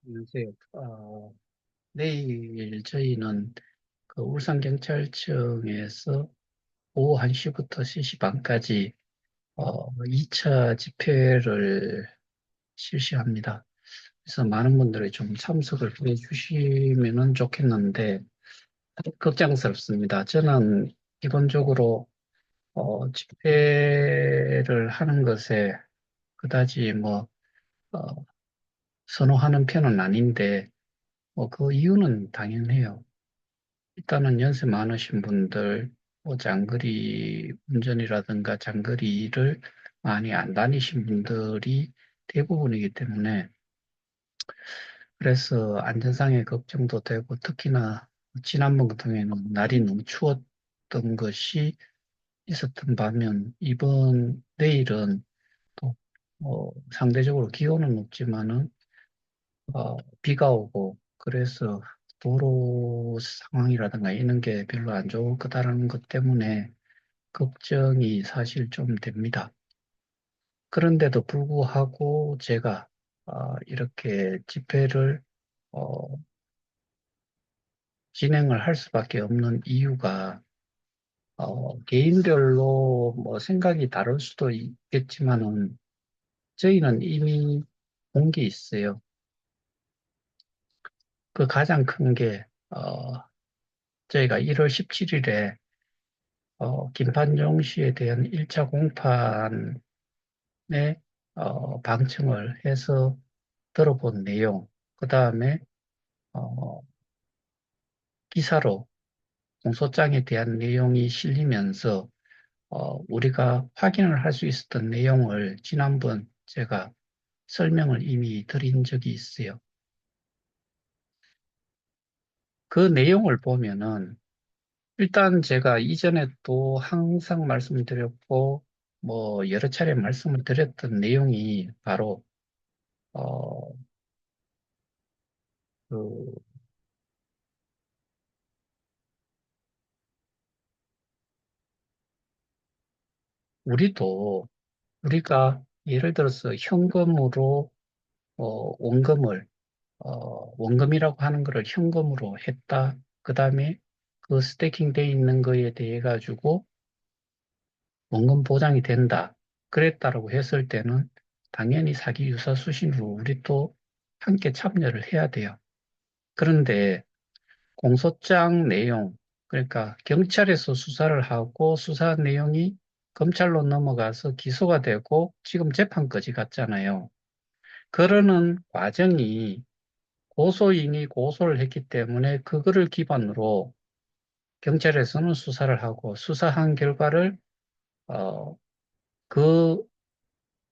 안녕하세요. 내일 저희는 그 울산경찰청에서 오후 1시부터 3시 반까지 2차 집회를 실시합니다. 그래서 많은 분들이 좀 참석을 해 주시면 좋겠는데 걱정스럽습니다. 저는 기본적으로 집회를 하는 것에 그다지 어, 선호하는 편은 아닌데 그 이유는 당연해요. 일단은 연세 많으신 분들, 장거리 운전이라든가 장거리를 많이 안 다니신 분들이 대부분이기 때문에 그래서 안전상의 걱정도 되고 특히나 지난번 같은 경우에는 날이 너무 추웠던 것이 있었던 반면 내일은 또 상대적으로 기온은 높지만은 비가 오고 그래서 도로 상황이라든가 이런 게 별로 안 좋을 거다라는 것 때문에 걱정이 사실 좀 됩니다. 그런데도 불구하고 제가 이렇게 집회를 어, 진행을 할 수밖에 없는 이유가 개인별로 뭐 생각이 다를 수도 있겠지만은 저희는 이미 본 게 있어요. 그 가장 큰 게 저희가 1월 17일에 김판정 씨에 대한 1차 공판에 방청을 해서 들어본 내용, 그 다음에 어, 기사로 공소장에 대한 내용이 실리면서 우리가 확인을 할 수 있었던 내용을 지난번 제가 설명을 이미 드린 적이 있어요. 그 내용을 보면은 일단 제가 이전에 또 항상 말씀드렸고 뭐 여러 차례 말씀을 드렸던 내용이 바로 어, 그 우리도 우리가 예를 들어서 현금으로 원금을 원금이라고 하는 것을 현금으로 했다. 그다음에 그 스테이킹 돼 있는 거에 대해 가지고 원금 보장이 된다. 그랬다라고 했을 때는 당연히 사기 유사 수신으로 우리도 함께 참여를 해야 돼요. 그런데 공소장 내용, 그러니까 경찰에서 수사를 하고 수사 내용이 검찰로 넘어가서 기소가 되고 지금 재판까지 갔잖아요. 그러는 과정이 고소인이 고소를 했기 때문에 그거를 기반으로 경찰에서는 수사를 하고 수사한 결과를 어, 그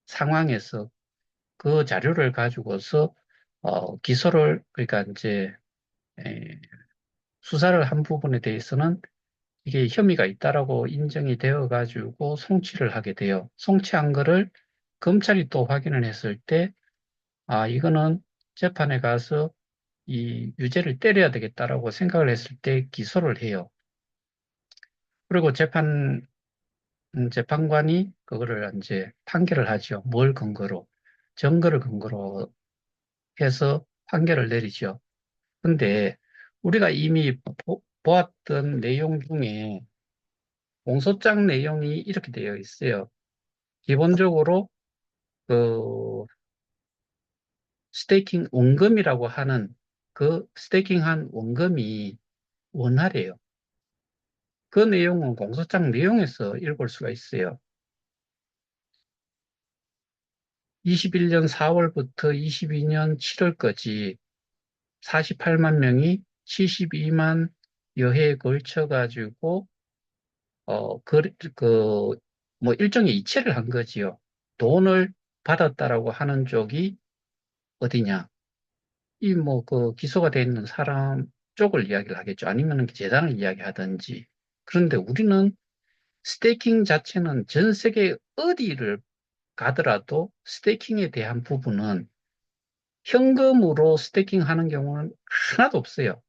상황에서 그 자료를 가지고서 기소를 그러니까 이제 에, 수사를 한 부분에 대해서는 이게 혐의가 있다라고 인정이 되어 가지고 송치를 하게 돼요. 송치한 거를 검찰이 또 확인을 했을 때, 이거는 재판에 가서 이 유죄를 때려야 되겠다라고 생각을 했을 때 기소를 해요. 그리고 재판관이 그거를 이제 판결을 하죠. 뭘 근거로? 증거를 근거로 해서 판결을 내리죠. 근데 우리가 이미 보았던 내용 중에 공소장 내용이 이렇게 되어 있어요. 기본적으로 그 스테이킹 원금이라고 하는 그 스테이킹한 원금이 원화래요. 그 내용은 공소장 내용에서 읽을 수가 있어요. 21년 4월부터 22년 7월까지 48만 명이 72만 여회에 걸쳐 가지고 뭐 일종의 이체를 한 거지요. 돈을 받았다라고 하는 쪽이 어디냐? 이 뭐 그 기소가 돼 있는 사람 쪽을 이야기를 하겠죠. 아니면 재단을 이야기하든지. 그런데 우리는 스테이킹 자체는 전 세계 어디를 가더라도 스테이킹에 대한 부분은 현금으로 스테이킹 하는 경우는 하나도 없어요.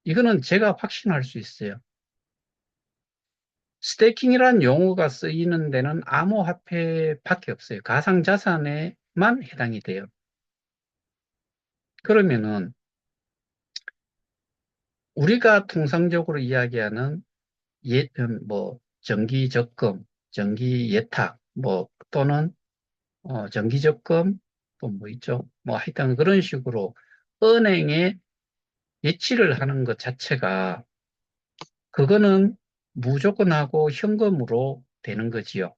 이거는 제가 확신할 수 있어요. 스테이킹이라는 용어가 쓰이는 데는 암호화폐밖에 없어요. 가상자산에만 해당이 돼요. 그러면은 우리가 통상적으로 이야기하는 뭐 정기 적금, 정기 예탁, 뭐 또는 정기 적금 또 뭐 있죠? 뭐 하여튼 그런 식으로 은행에 예치를 하는 것 자체가 그거는 무조건하고 현금으로 되는 거지요.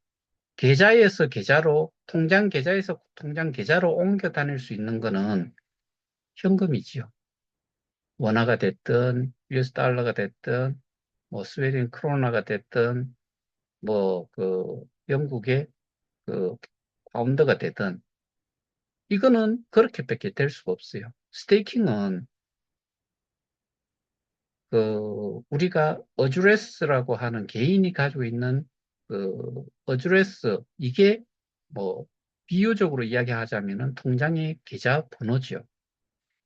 계좌에서 계좌로, 통장 계좌에서 통장 계좌로 옮겨 다닐 수 있는 거는 현금이지요. 원화가 됐든, US 달러가 됐든, 뭐 스웨덴 크로나가 됐든, 뭐 그 영국의 그 파운드가 되든, 이거는 그렇게밖에 될 수가 없어요. 스테이킹은 우리가 어드레스라고 하는 개인이 가지고 있는 어드레스, 이게 뭐 비유적으로 이야기하자면은 통장의 계좌 번호지요.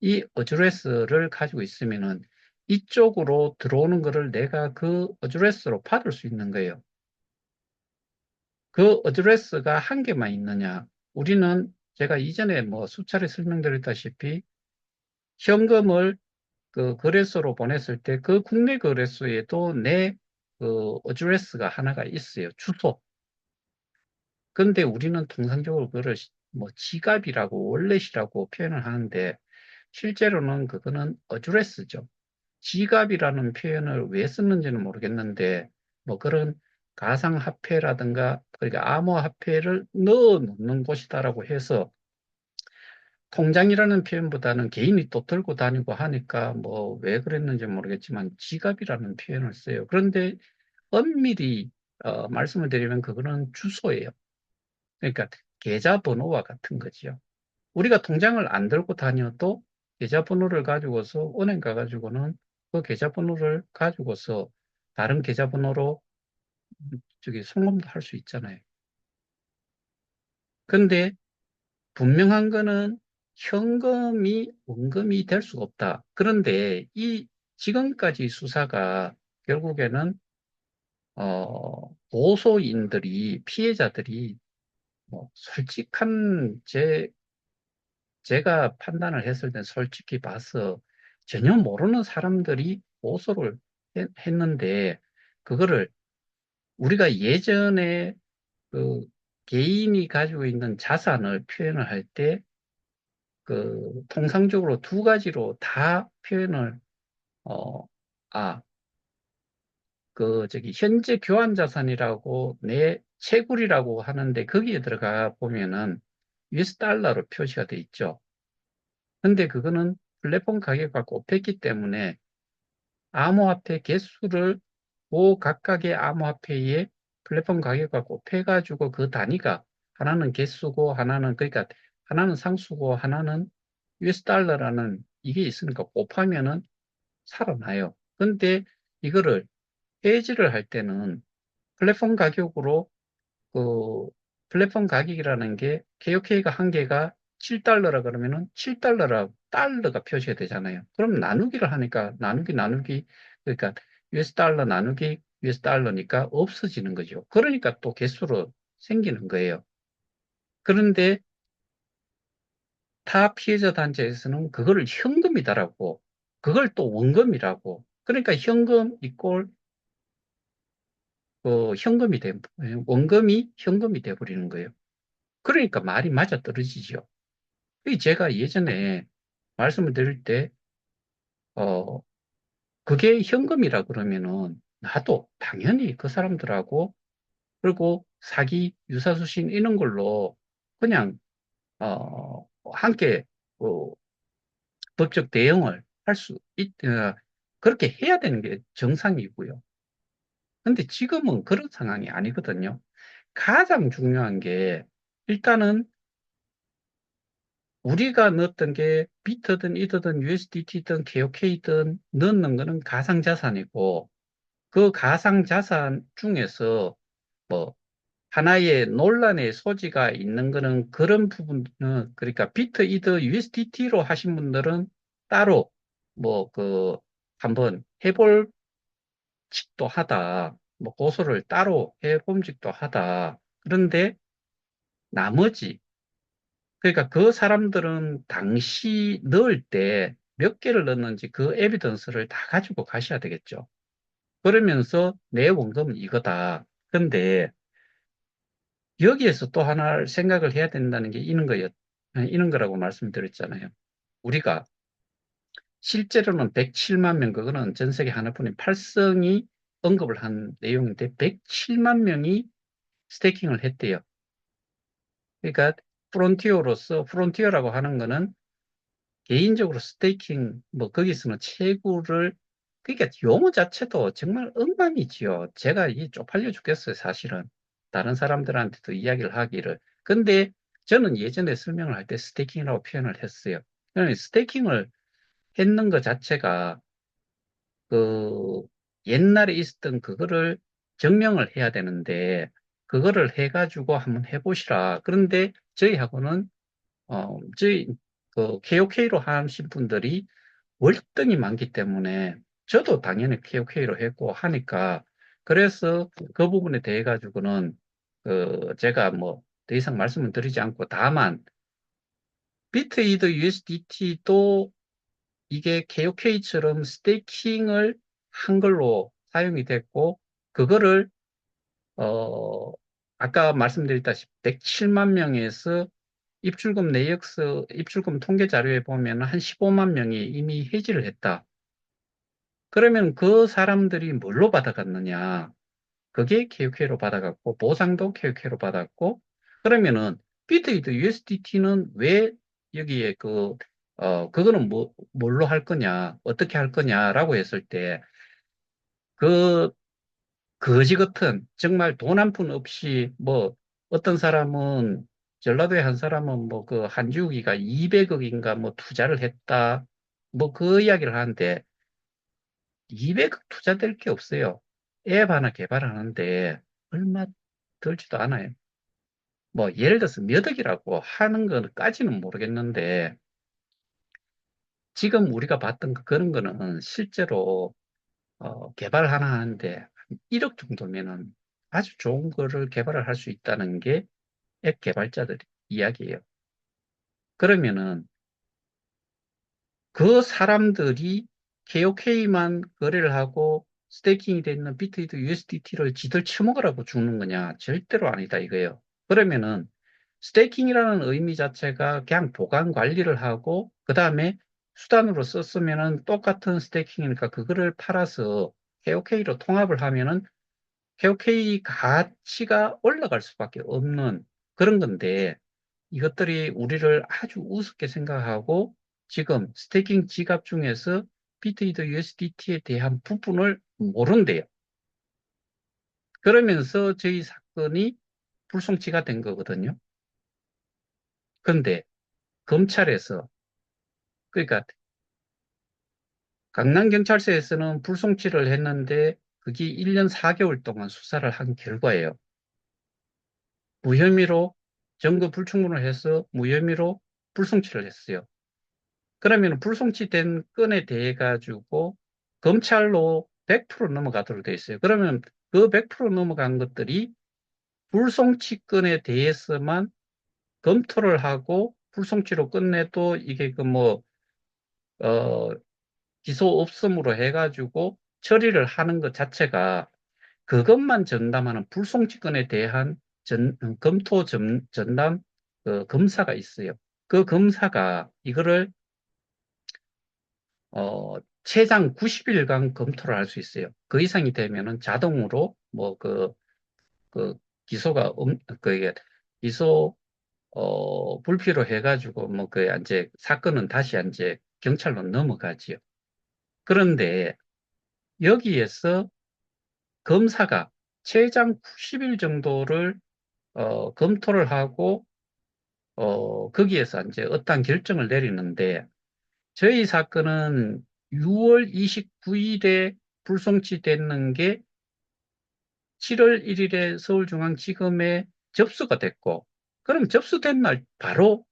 이 어드레스를 가지고 있으면은 이쪽으로 들어오는 거를 내가 그 어드레스로 받을 수 있는 거예요. 그 어드레스가 한 개만 있느냐? 우리는 제가 이전에 뭐 수차례 설명드렸다시피 현금을 그 거래소로 보냈을 때 그 국내 거래소에도 내 그 어드레스가 하나가 있어요. 주소. 근데 우리는 통상적으로 그걸 뭐 지갑이라고 월렛이라고 표현을 하는데 실제로는 그거는 어드레스죠. 지갑이라는 표현을 왜 썼는지는 모르겠는데 뭐 그런 가상화폐라든가 그러니까 암호화폐를 넣어 놓는 곳이다라고 해서 통장이라는 표현보다는 개인이 또 들고 다니고 하니까 뭐 왜 그랬는지 모르겠지만 지갑이라는 표현을 써요. 그런데 엄밀히 말씀을 드리면 그거는 주소예요. 그러니까 계좌번호와 같은 거지요. 우리가 통장을 안 들고 다녀도 계좌번호를 가지고서 은행 가가지고는 그 계좌번호를 가지고서 다른 계좌번호로 저기 송금도 할 수 있잖아요. 근데 분명한 거는 현금이 원금이 될 수가 없다. 그런데 이 지금까지 수사가 결국에는 고소인들이 피해자들이 뭐 솔직한 제가 판단을 했을 땐 솔직히 봐서 전혀 모르는 사람들이 고소를 했는데 그거를 우리가 예전에 그 개인이 가지고 있는 자산을 표현을 할때 통상적으로 두 가지로 다 표현을, 어, 아, 현재 교환 자산이라고 내 채굴이라고 하는데 거기에 들어가 보면은 US 달러로 표시가 돼 있죠. 근데 그거는 플랫폼 가격과 곱했기 때문에 암호화폐 개수를 그 각각의 암호화폐에 플랫폼 가격과 곱해가지고 그 단위가 하나는 개수고 하나는 그러니까 하나는 상수고 하나는 US 달러라는 이게 있으니까 곱하면은 살아나요. 근데 이거를 해지를 할 때는 플랫폼 가격으로 그 플랫폼 가격이라는 게 KOK가 한 개가 7달러라 그러면은 7달러라 달러가 표시가 되잖아요. 그럼 나누기를 하니까 나누기 그러니까 US 달러 나누기 US 달러니까 없어지는 거죠. 그러니까 또 개수로 생기는 거예요. 그런데 타 피해자 단체에서는 그거를 현금이다라고 그걸 또 원금이라고 그러니까 현금 이꼴 원금이 현금이 돼버리는 거예요. 그러니까 말이 맞아 떨어지죠. 이 제가 예전에 말씀을 드릴 때, 어, 그게 현금이라 그러면은 나도 당연히 그 사람들하고 그리고 사기, 유사수신 이런 걸로 그냥, 함께, 어, 법적 대응을 그렇게 해야 되는 게 정상이고요. 근데 지금은 그런 상황이 아니거든요. 가장 중요한 게 일단은 우리가 넣었던 게 비트든 이더든 USDT든 KOK든 넣는 거는 가상자산이고 그 가상자산 중에서 뭐 하나의 논란의 소지가 있는 거는 그런 부분은 그러니까 비트 이더 USDT로 하신 분들은 따로 뭐 한번 해볼 직도 하다 뭐 고소를 따로 해본 직도 하다 그런데 나머지 그러니까 그 사람들은 당시 넣을 때 몇 개를 넣었는지 그 에비던스를 다 가지고 가셔야 되겠죠. 그러면서 내 원금은 이거다. 근데 여기에서 또 하나 생각을 해야 된다는 게 이런 거라고 말씀드렸잖아요. 우리가 실제로는 107만 명, 그거는 전 세계 하나뿐인 팔성이 언급을 한 내용인데 107만 명이 스테이킹을 했대요. 그러니까 프론티어라고 하는 거는 개인적으로 스테이킹, 뭐, 거기서는 채굴을, 그러니까 용어 자체도 정말 엉망이지요. 제가 이 쪽팔려 죽겠어요, 사실은. 다른 사람들한테도 이야기를 하기를. 근데 저는 예전에 설명을 할 때 스테이킹이라고 표현을 했어요. 그러니까 스테이킹을 했는 것 자체가 그 옛날에 있었던 그거를 증명을 해야 되는데, 그거를 해가지고 한번 해보시라. 그런데 저희하고는, 저희 그 KOK로 하신 분들이 월등히 많기 때문에 저도 당연히 KOK로 했고 하니까 그래서 그 부분에 대해 가지고는 그 제가 뭐 더 이상 말씀을 드리지 않고 다만 비트이더 USDT도 이게 KOK처럼 스테이킹을 한 걸로 사용이 됐고 그거를 어 아까 말씀드렸다시피 107만 명에서 입출금 통계 자료에 보면 한 15만 명이 이미 해지를 했다. 그러면 그 사람들이 뭘로 받아갔느냐? 그게 KOK로 받아갔고, 보상도 KOK로 받았고, 그러면은, 비트이드 USDT는 왜 여기에 그거는 뭘로 할 거냐, 어떻게 할 거냐라고 했을 때, 그, 거지 같은, 정말 돈 한 푼 없이, 뭐, 어떤 사람은, 전라도의 한 사람은 뭐, 그, 한지우기가 200억인가 뭐, 투자를 했다. 뭐, 그 이야기를 하는데, 200억 투자될 게 없어요. 앱 하나 개발하는데 얼마 들지도 않아요. 뭐 예를 들어서 몇 억이라고 하는 것까지는 모르겠는데 지금 우리가 봤던 그런 거는 실제로 개발 하나 하는데 한 1억 정도면은 아주 좋은 거를 개발을 할 수 있다는 게 앱 개발자들 이야기예요. 그러면은 그 사람들이 KOK만 거래를 하고 스테이킹이 돼 있는 비트이드 USDT를 지들 처먹으라고 주는 거냐? 절대로 아니다 이거예요. 그러면은 스테이킹이라는 의미 자체가 그냥 보관 관리를 하고 그 다음에 수단으로 썼으면은 똑같은 스테이킹이니까 그거를 팔아서 KOK로 통합을 하면은 KOK 가치가 올라갈 수밖에 없는 그런 건데 이것들이 우리를 아주 우습게 생각하고 지금 스테이킹 지갑 중에서 비트이더 USDT에 대한 부분을 모른대요. 그러면서 저희 사건이 불송치가 된 거거든요. 그런데 검찰에서 그러니까 강남경찰서에서는 불송치를 했는데 그게 1년 4개월 동안 수사를 한 결과예요. 무혐의로 증거 불충분을 해서 무혐의로 불송치를 했어요. 그러면 불송치된 건에 대해 가지고 검찰로 100% 넘어가도록 돼 있어요. 그러면 그 100% 넘어간 것들이 불송치 건에 대해서만 검토를 하고 불송치로 끝내도 이게 어, 기소 없음으로 해가지고 처리를 하는 것 자체가 그것만 전담하는 불송치 건에 대한 전담 검사가 있어요. 그 검사가 이거를 최장 90일간 검토를 할 수 있어요. 그 이상이 되면은 자동으로 그 기소가 그게 기소 불피로 해가지고 이제 사건은 다시 이제 경찰로 넘어가지요. 그런데 여기에서 검사가 최장 90일 정도를 검토를 하고 거기에서 이제 어떤 결정을 내리는데 저희 사건은 6월 29일에 불송치 됐는 게 7월 1일에 서울중앙지검에 접수가 됐고, 그럼 접수된 날 바로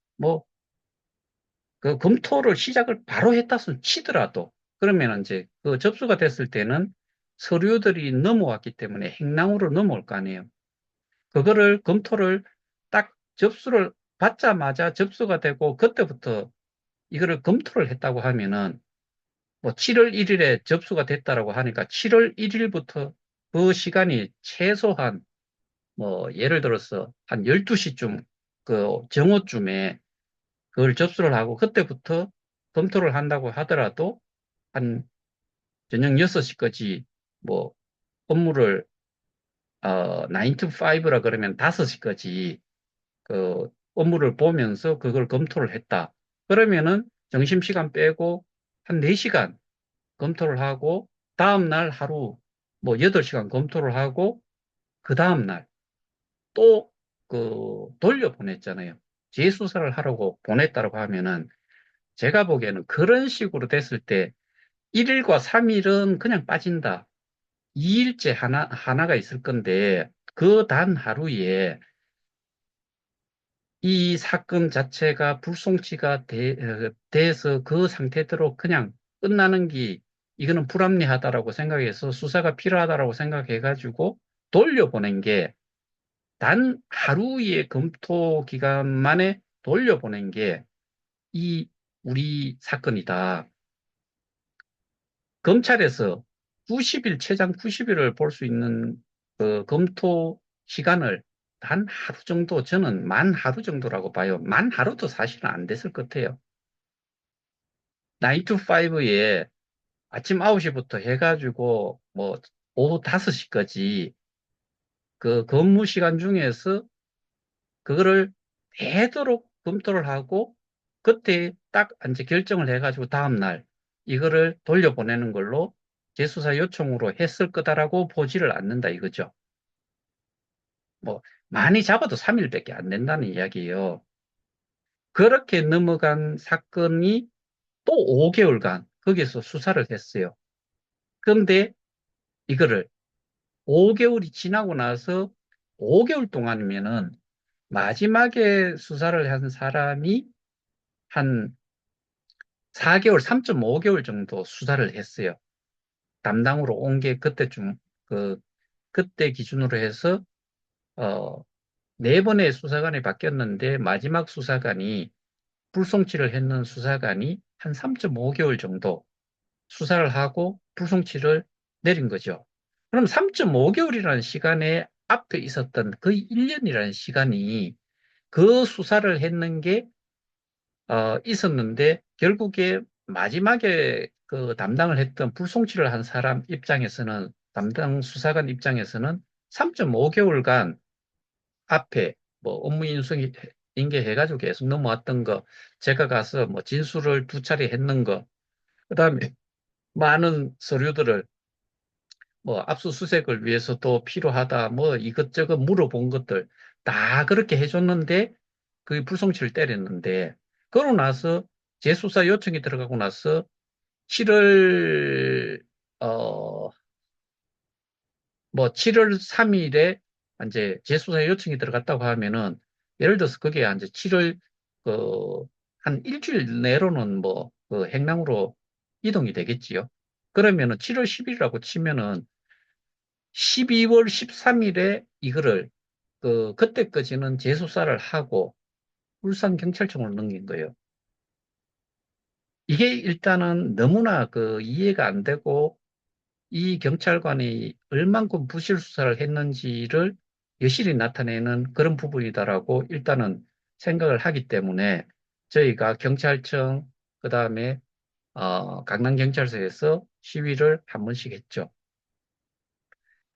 그 검토를 시작을 바로 했다손 치더라도, 그러면 이제 그 접수가 됐을 때는 서류들이 넘어왔기 때문에 행랑으로 넘어올 거 아니에요. 그거를 검토를 딱 접수를 받자마자 접수가 되고 그때부터 이거를 검토를 했다고 하면은 뭐 7월 1일에 접수가 됐다라고 하니까 7월 1일부터 그 시간이 최소한 뭐 예를 들어서 한 12시쯤 그 정오쯤에 그걸 접수를 하고 그때부터 검토를 한다고 하더라도 한 저녁 6시까지 뭐 업무를 9 to 5라 그러면 5시까지 그 업무를 보면서 그걸 검토를 했다. 그러면은 점심시간 빼고 한 4시간 검토를 하고 다음날 하루 뭐 8시간 검토를 하고 그 다음날 또 그 돌려보냈잖아요. 재수사를 하라고 보냈다고 하면은 제가 보기에는 그런 식으로 됐을 때 1일과 3일은 그냥 빠진다. 2일째 하나가 있을 건데 그 단 하루에 이 사건 자체가 불송치가 돼서 그 상태대로 그냥 끝나는 게 이거는 불합리하다라고 생각해서 수사가 필요하다라고 생각해가지고 돌려보낸 게 단 하루의 검토 기간 만에 돌려보낸 게 이 우리 사건이다. 검찰에서 90일, 최장 90일을 볼 수 있는 그 검토 시간을 단 하루 정도, 저는 만 하루 정도라고 봐요. 만 하루도 사실은 안 됐을 것 같아요. 9 to 5에 아침 9시부터 해가지고 뭐 오후 5시까지 그 근무 시간 중에서 그거를 되도록 검토를 하고 그때 딱 이제 결정을 해가지고 다음날 이거를 돌려보내는 걸로 재수사 요청으로 했을 거다라고 보지를 않는다 이거죠. 뭐 많이 잡아도 3일밖에 안 된다는 이야기예요. 그렇게 넘어간 사건이 또 5개월간 거기서 수사를 했어요. 그런데 이거를 5개월이 지나고 나서 5개월 동안이면은 마지막에 수사를 한 사람이 한 4개월, 3.5개월 정도 수사를 했어요. 담당으로 온 게 그때쯤, 그때 기준으로 해서, 어, 4번의 수사관이 바뀌었는데, 마지막 수사관이, 불송치를 했는 수사관이 한 3.5개월 정도 수사를 하고 불송치를 내린 거죠. 그럼 3.5개월이라는 시간에 앞에 있었던 그 1년이라는 시간이 그 수사를 했는 게 있었는데 결국에 마지막에 그 담당을 했던 불송치를 한 사람 입장에서는 담당 수사관 입장에서는 3.5개월간 앞에 뭐 업무 인수인계 해가지고 계속 넘어왔던 거 제가 가서 뭐 진술을 2차례 했는 거 그다음에 많은 서류들을 뭐 압수수색을 위해서도 필요하다 뭐 이것저것 물어본 것들 다 그렇게 해줬는데 그 불송치를 때렸는데 그러고 나서 재수사 요청이 들어가고 나서 7월 어 뭐 7월 3일에 이제 재수사 요청이 들어갔다고 하면은 예를 들어서 그게 이제 7월 한 일주일 내로는 뭐 그 행랑으로 이동이 되겠지요. 그러면은 7월 10일이라고 치면은 12월 13일에 이거를 그때까지는 재수사를 하고 울산경찰청으로 넘긴 거예요. 이게 일단은 너무나 이해가 안 되고 이 경찰관이 얼만큼 부실 수사를 했는지를 여실히 나타내는 그런 부분이다라고 일단은 생각을 하기 때문에 저희가 경찰청 그다음에 강남경찰서에서 시위를 한 번씩 했죠.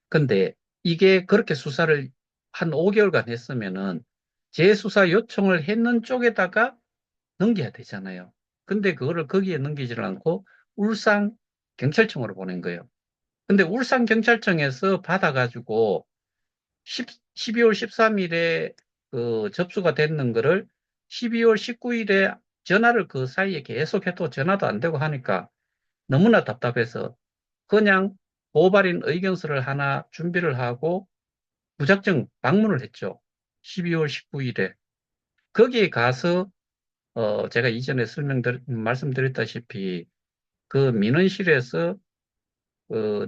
근데 이게 그렇게 수사를 한 5개월간 했으면은 재수사 요청을 했는 쪽에다가 넘겨야 되잖아요. 근데 그거를 거기에 넘기지를 않고 울산 경찰청으로 보낸 거예요. 근데 울산 경찰청에서 받아가지고 12월 13일에 그 접수가 됐는 거를 12월 19일에 전화를 그 사이에 계속해도 전화도 안 되고 하니까 너무나 답답해서 그냥 고발인 의견서를 하나 준비를 하고 무작정 방문을 했죠. 12월 19일에. 거기에 가서, 제가 이전에 말씀드렸다시피, 그 민원실에서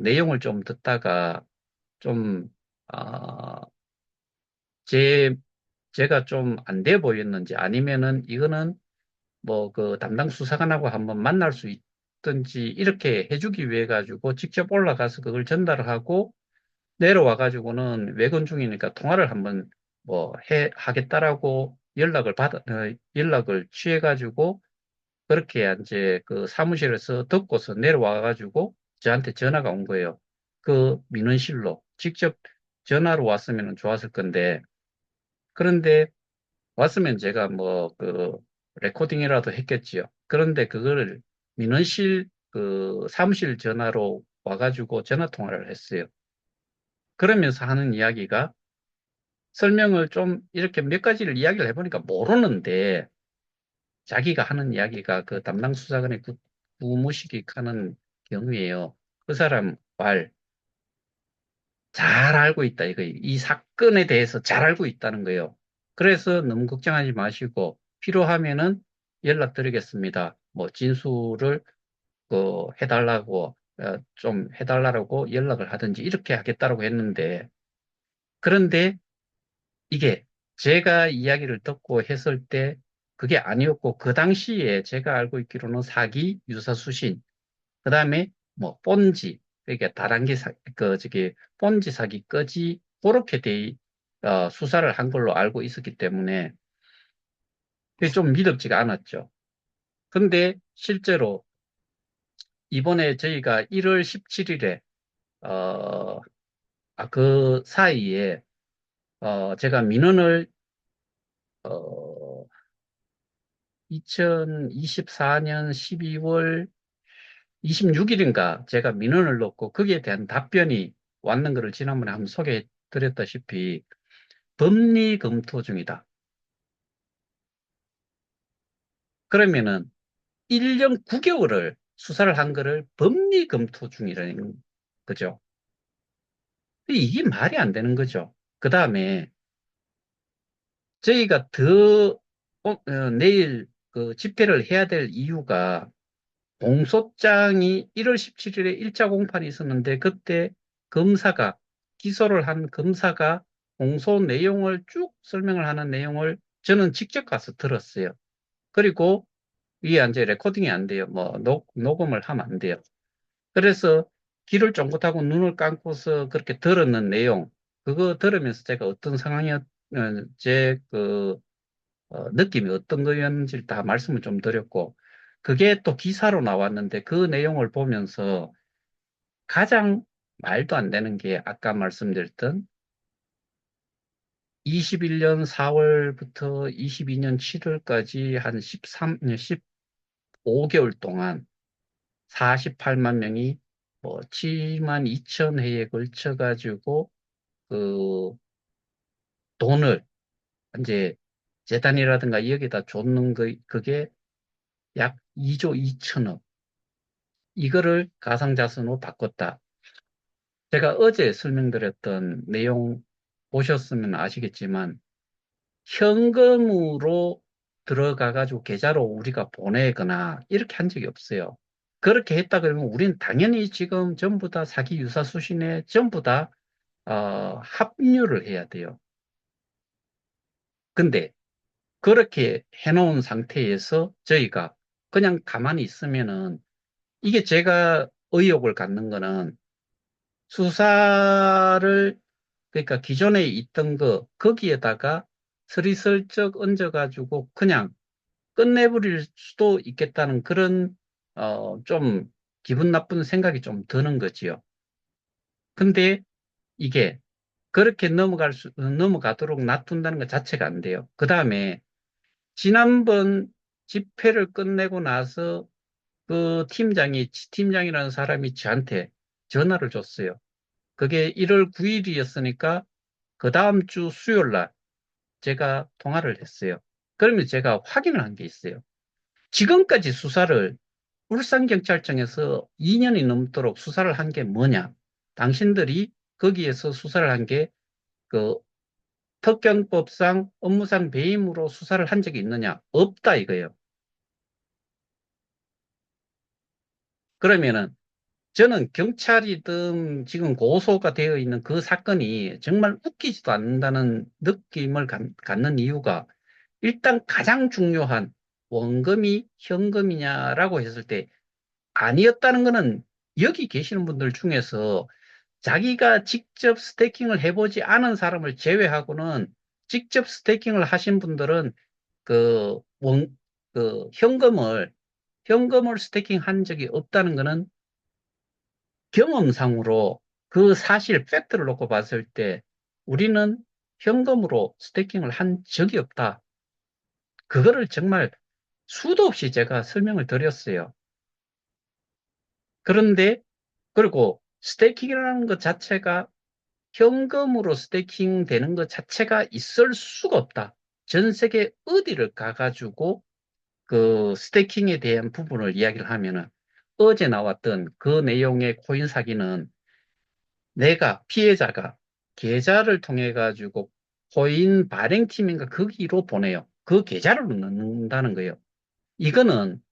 내용을 좀 듣다가 좀, 어, 제 제가 좀 안 돼 보였는지 아니면은 이거는 뭐 그 담당 수사관하고 한번 만날 수 있든지 이렇게 해주기 위해 가지고 직접 올라가서 그걸 전달을 하고 내려와 가지고는 외근 중이니까 통화를 한번 뭐 하겠다라고 연락을 취해 가지고 그렇게 이제 그 사무실에서 듣고서 내려와 가지고 저한테 전화가 온 거예요. 그 민원실로 직접 전화로 왔으면 좋았을 건데 그런데 왔으면 제가 뭐 그 레코딩이라도 했겠지요. 그런데 그거를 민원실 그 사무실 전화로 와가지고 전화 통화를 했어요. 그러면서 하는 이야기가 설명을 좀 이렇게 몇 가지를 이야기를 해보니까 모르는데 자기가 하는 이야기가 그 담당 수사관의 무무식익하는 경우에요. 그 사람 말 잘 알고 있다 이거 이 사건에 대해서 잘 알고 있다는 거예요. 그래서 너무 걱정하지 마시고 필요하면은 연락드리겠습니다. 뭐 진술을 그 해달라고 좀 해달라고 연락을 하든지 이렇게 하겠다라고 했는데 그런데 이게 제가 이야기를 듣고 했을 때 그게 아니었고 그 당시에 제가 알고 있기로는 사기, 유사수신, 그다음에 뭐 본지, 그러니까 다단계 저기 본지 사기까지 그렇게 수사를 한 걸로 알고 있었기 때문에 그게 좀 믿음지가 않았죠. 근데 실제로 이번에 저희가 1월 17일에 그 사이에 제가 민원을 어, 2024년 12월 26일인가 제가 민원을 넣고 거기에 대한 답변이 왔는 것을 지난번에 한번 소개해 드렸다시피 법리 검토 중이다. 그러면은 1년 9개월을 수사를 한 거를 법리 검토 중이라는 거죠. 이게 말이 안 되는 거죠. 그 다음에 저희가 내일 그 집회를 해야 될 이유가 공소장이 1월 17일에 일자 공판이 있었는데 그때 검사가 기소를 한 검사가 공소 내용을 쭉 설명을 하는 내용을 저는 직접 가서 들었어요. 그리고 이게 이제 레코딩이 안 돼요. 뭐 녹음을 하면 안 돼요. 그래서 귀를 쫑긋하고 눈을 감고서 그렇게 들었는 내용 그거 들으면서 제가 어떤 제그 느낌이 어떤 거였는지 다 말씀을 좀 드렸고, 그게 또 기사로 나왔는데 그 내용을 보면서 가장 말도 안 되는 게 아까 말씀드렸던 21년 4월부터 22년 7월까지 한 15개월 동안 48만 명이 뭐 7만 2천 회에 걸쳐 가지고 그 돈을 이제 재단이라든가 여기다 줬는 그게 약 2조 2천억 이거를 가상자산으로 바꿨다. 제가 어제 설명드렸던 내용 보셨으면 아시겠지만 현금으로 들어가가지고 계좌로 우리가 보내거나 이렇게 한 적이 없어요. 그렇게 했다 그러면 우리는 당연히 지금 전부 다 사기 유사 수신에 전부 다 합류를 해야 돼요. 근데 그렇게 해놓은 상태에서 저희가 그냥 가만히 있으면은 이게 제가 의혹을 갖는 거는 수사를 그러니까 기존에 있던 거기에다가 스리슬쩍 얹어가지고 그냥 끝내버릴 수도 있겠다는 그런 좀 기분 나쁜 생각이 좀 드는 거지요. 근데 이게 그렇게 넘어가도록 놔둔다는 것 자체가 안 돼요. 그 다음에 지난번 집회를 끝내고 나서 그 지팀장이라는 사람이 저한테 전화를 줬어요. 그게 1월 9일이었으니까 그 다음 주 수요일 날 제가 통화를 했어요. 그러면 제가 확인을 한 게 있어요. 지금까지 수사를 울산경찰청에서 2년이 넘도록 수사를 한 게 뭐냐? 당신들이 거기에서 수사를 한 게 그 특경법상 업무상 배임으로 수사를 한 적이 있느냐? 없다 이거예요. 그러면은 저는 경찰이든 지금 고소가 되어 있는 그 사건이 정말 웃기지도 않는다는 느낌을 갖는 이유가 일단 가장 중요한 원금이 현금이냐라고 했을 때 아니었다는 것은 여기 계시는 분들 중에서 자기가 직접 스테이킹을 해보지 않은 사람을 제외하고는 직접 스테이킹을 하신 분들은 그 현금을 스테이킹 한 적이 없다는 것은 경험상으로 그 사실 팩트를 놓고 봤을 때 우리는 현금으로 스테이킹을 한 적이 없다. 그거를 정말 수도 없이 제가 설명을 드렸어요. 그런데 그리고 스테이킹이라는 것 자체가 현금으로 스테이킹 되는 것 자체가 있을 수가 없다. 전 세계 어디를 가가지고 그 스테이킹에 대한 부분을 이야기를 하면은 어제 나왔던 그 내용의 코인 사기는 피해자가 계좌를 통해 가지고 코인 발행팀인가 거기로 보내요. 그 계좌를 넣는다는 거예요. 이거는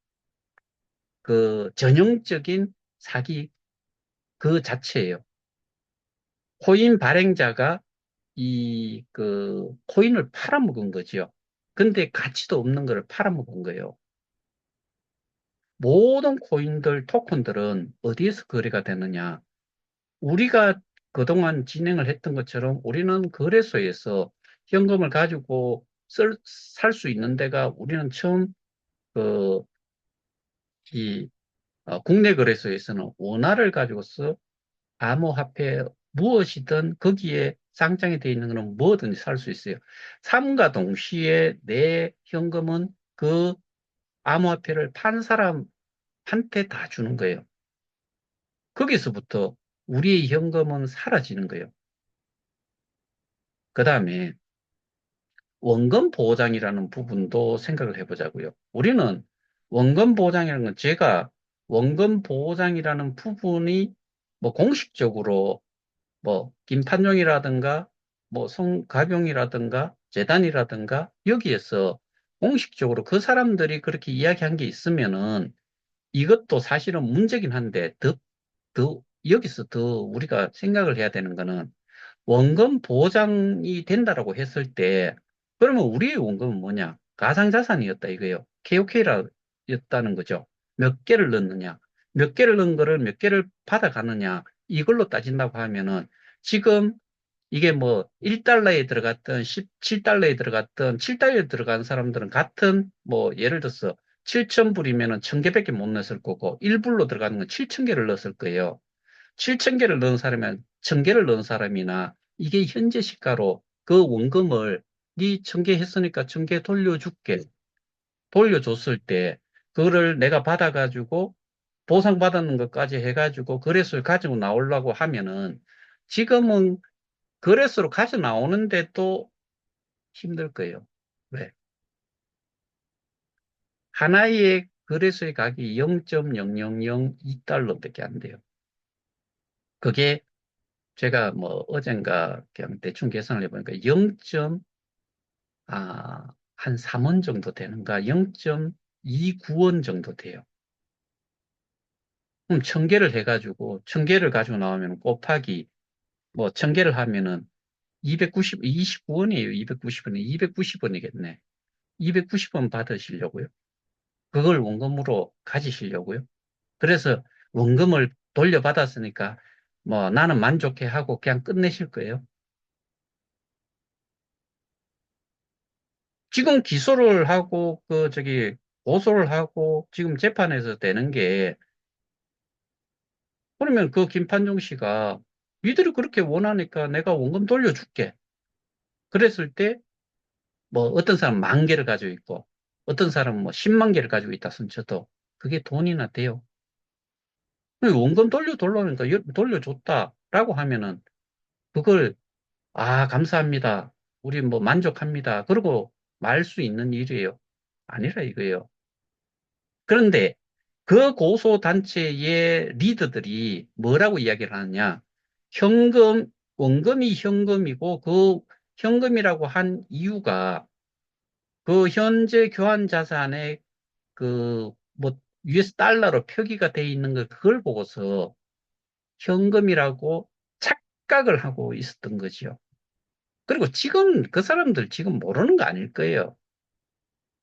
그 전형적인 사기 그 자체예요. 코인 발행자가 코인을 팔아먹은 거지요. 근데 가치도 없는 거를 팔아먹은 거예요. 모든 코인들, 토큰들은 어디에서 거래가 되느냐? 우리가 그동안 진행을 했던 것처럼 우리는 거래소에서 현금을 가지고 살 수 있는 데가 우리는 처음 그, 이, 국내 거래소에서는 원화를 가지고서 암호화폐 무엇이든 거기에 쌍장이 되어 있는 거는 뭐든지 살 수 있어요. 삼과 동시에 내 현금은 그 암호화폐를 판 사람한테 다 주는 거예요. 거기서부터 우리의 현금은 사라지는 거예요. 그 다음에 원금 보장이라는 부분도 생각을 해보자고요. 우리는 원금 보장이라는 건 제가 원금 보장이라는 부분이 뭐 공식적으로 뭐 김판용이라든가 뭐 송가병이라든가 재단이라든가 여기에서 공식적으로 그 사람들이 그렇게 이야기한 게 있으면은 이것도 사실은 문제긴 한데 여기서 더 우리가 생각을 해야 되는 거는 원금 보장이 된다라고 했을 때 그러면 우리의 원금은 뭐냐? 가상자산이었다 이거예요. KOK였다는 거죠. 몇 개를 넣느냐? 몇 개를 넣은 거를 몇 개를 받아가느냐? 이걸로 따진다고 하면은 지금 이게 뭐 1달러에 들어갔던 17달러에 들어갔던 7달러에 들어간 사람들은 같은 뭐 예를 들어서 7,000불이면은 1,000개밖에 못 넣었을 거고 1불로 들어가는 건 7,000개를 넣었을 거예요. 7,000개를 넣은 사람이면 1,000개를 넣은 사람이나 이게 현재 시가로 그 원금을 네 1,000개 했으니까 1,000개 돌려줄게. 돌려줬을 때 그거를 내가 받아가지고 보상받았는 것까지 해가지고 거래소에 가지고 나오려고 하면은 지금은 거래소로 가져 나오는데도 힘들 거예요. 왜? 하나의 거래소의 가격이 0.0002달러밖에 안 돼요. 그게 제가 뭐 어젠가 그냥 대충 계산을 해보니까 한 3원 정도 되는가? 0.29원 정도 돼요. 그럼 1,000개를 해가지고 1,000개를 가지고 나오면 곱하기 뭐 1,000개를 하면은 29원이에요. 290원이 290원이겠네. 290원 받으시려고요. 그걸 원금으로 가지시려고요. 그래서 원금을 돌려받았으니까 뭐 나는 만족해 하고 그냥 끝내실 거예요. 지금 기소를 하고 고소를 하고 지금 재판에서 되는 게 그러면 그 김판종 씨가 니들이 그렇게 원하니까 내가 원금 돌려줄게. 그랬을 때 뭐 어떤 사람은 10,000개를 가지고 있고 어떤 사람은 뭐 10만 개를 가지고 있다 손쳐도 그게 돈이나 돼요. 원금 돌려달라니까 돌려줬다라고 하면은 그걸 감사합니다. 우리 뭐 만족합니다. 그러고 말 수 있는 일이에요. 아니라 이거예요. 그런데 그 고소단체의 리더들이 뭐라고 이야기를 하느냐. 원금이 현금이고 그 현금이라고 한 이유가 그 현재 교환 자산의 뭐 US 달러로 표기가 돼 있는 걸 그걸 보고서 현금이라고 착각을 하고 있었던 거지요. 그리고 지금 그 사람들 지금 모르는 거 아닐 거예요.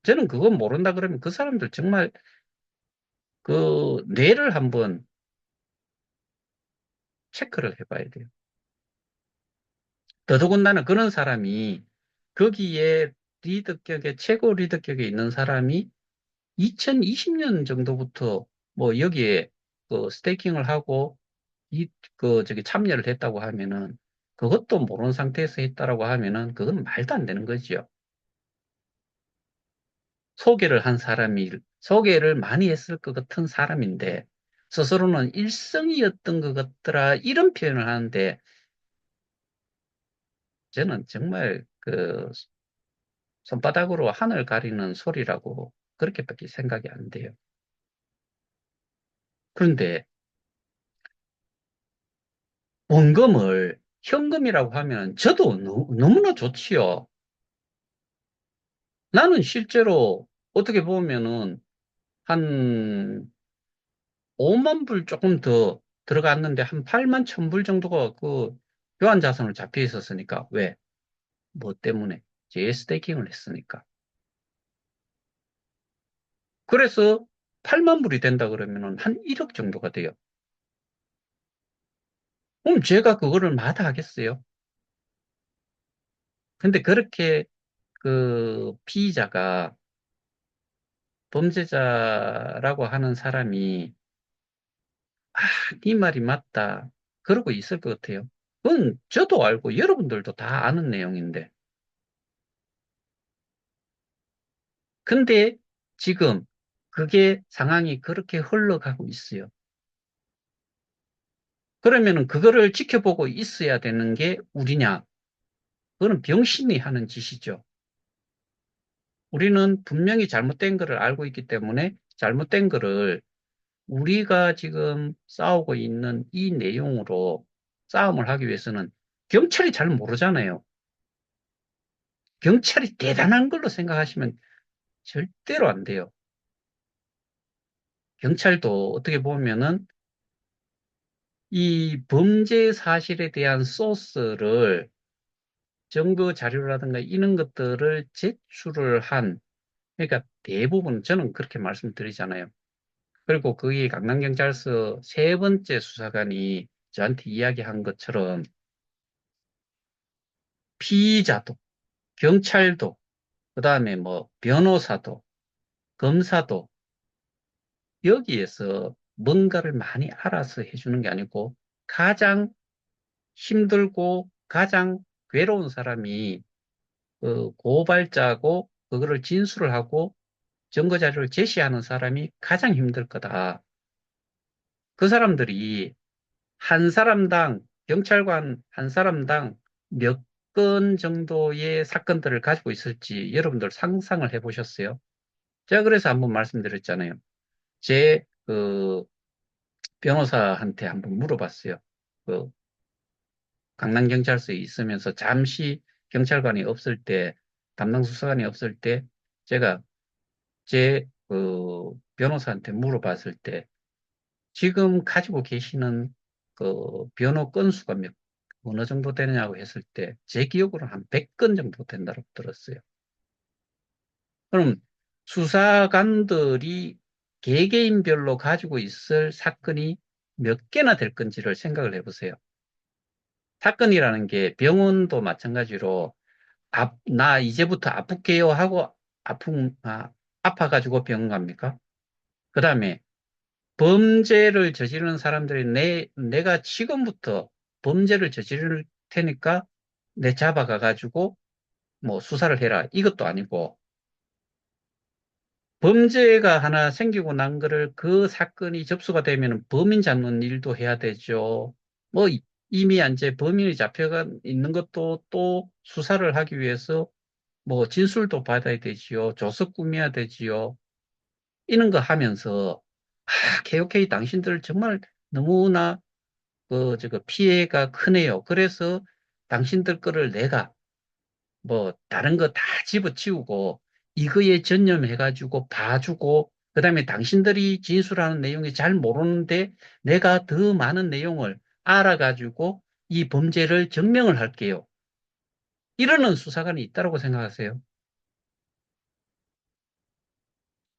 저는 그건 모른다 그러면 그 사람들 정말 그 뇌를 한번 체크를 해봐야 돼요. 더더군다나 그런 사람이 거기에 리더격에 최고 리더격에 있는 사람이 2020년 정도부터 뭐 여기에 그 스테이킹을 하고 그 저기 참여를 했다고 하면은 그것도 모르는 상태에서 했다라고 하면은 그건 말도 안 되는 거죠. 소개를 한 사람이 소개를 많이 했을 것 같은 사람인데 스스로는 일성이었던 것 같더라 이런 표현을 하는데 저는 정말 그 손바닥으로 하늘 가리는 소리라고 그렇게밖에 생각이 안 돼요. 그런데 원금을 현금이라고 하면 저도 너무나 좋지요. 나는 실제로 어떻게 보면은 한 5만 불 조금 더 들어갔는데 한 8만 천 불 정도가 그 교환자산으로 잡혀 있었으니까 왜? 뭐 때문에? 제 스테이킹을 했으니까. 그래서 8만 불이 된다 그러면은 한 1억 정도가 돼요. 그럼 제가 그거를 마다하겠어요? 근데 그렇게 그 피의자가 범죄자라고 하는 사람이 아, 네 말이 맞다. 그러고 있을 것 같아요. 그건 저도 알고 여러분들도 다 아는 내용인데. 근데 지금 그게 상황이 그렇게 흘러가고 있어요. 그러면은 그거를 지켜보고 있어야 되는 게 우리냐? 그거는 병신이 하는 짓이죠. 우리는 분명히 잘못된 것을 알고 있기 때문에 잘못된 것을 우리가 지금 싸우고 있는 이 내용으로 싸움을 하기 위해서는 경찰이 잘 모르잖아요. 경찰이 대단한 걸로 생각하시면 절대로 안 돼요. 경찰도 어떻게 보면은 이 범죄 사실에 대한 소스를 증거 자료라든가 이런 것들을 제출을 한, 그러니까 대부분 저는 그렇게 말씀드리잖아요. 그리고 거기 강남경찰서 세 번째 수사관이 저한테 이야기한 것처럼 피의자도, 경찰도, 그 다음에 뭐 변호사도, 검사도 여기에서 뭔가를 많이 알아서 해주는 게 아니고 가장 힘들고 가장 괴로운 사람이 그 고발자고 그거를 진술을 하고 증거 자료를 제시하는 사람이 가장 힘들 거다. 그 사람들이 한 사람당 경찰관 한 사람당 몇 건 정도의 사건들을 가지고 있을지 여러분들 상상을 해보셨어요? 제가 그래서 한번 말씀드렸잖아요. 제 그 변호사한테 한번 물어봤어요. 그 강남경찰서에 있으면서 잠시 경찰관이 없을 때, 담당 수사관이 없을 때, 제가 제 그 변호사한테 물어봤을 때, 지금 가지고 계시는 그 변호 건수가 어느 정도 되느냐고 했을 때, 제 기억으로는 한 100건 정도 된다고 들었어요. 그럼 수사관들이 개개인별로 가지고 있을 사건이 몇 개나 될 건지를 생각을 해보세요. 사건이라는 게 병원도 마찬가지로 나 이제부터 아플게요 하고 아파가지고 병원 갑니까? 그 다음에 범죄를 저지르는 사람들이 내가 지금부터 범죄를 저지를 테니까 내 잡아가가지고 뭐 수사를 해라. 이것도 아니고 범죄가 하나 생기고 난 거를 그 사건이 접수가 되면 범인 잡는 일도 해야 되죠. 뭐 이미 이제 범인이 잡혀가 있는 것도 또 수사를 하기 위해서 뭐 진술도 받아야 되지요. 조서 꾸며야 되지요. 이런 거 하면서 KOK 당신들 정말 너무나 저거 피해가 크네요. 그래서 당신들 거를 내가 뭐 다른 거 다 집어치우고 이거에 전념해가지고 봐주고 그다음에 당신들이 진술하는 내용이 잘 모르는데 내가 더 많은 내용을 알아가지고 이 범죄를 증명을 할게요. 이러는 수사관이 있다고 생각하세요?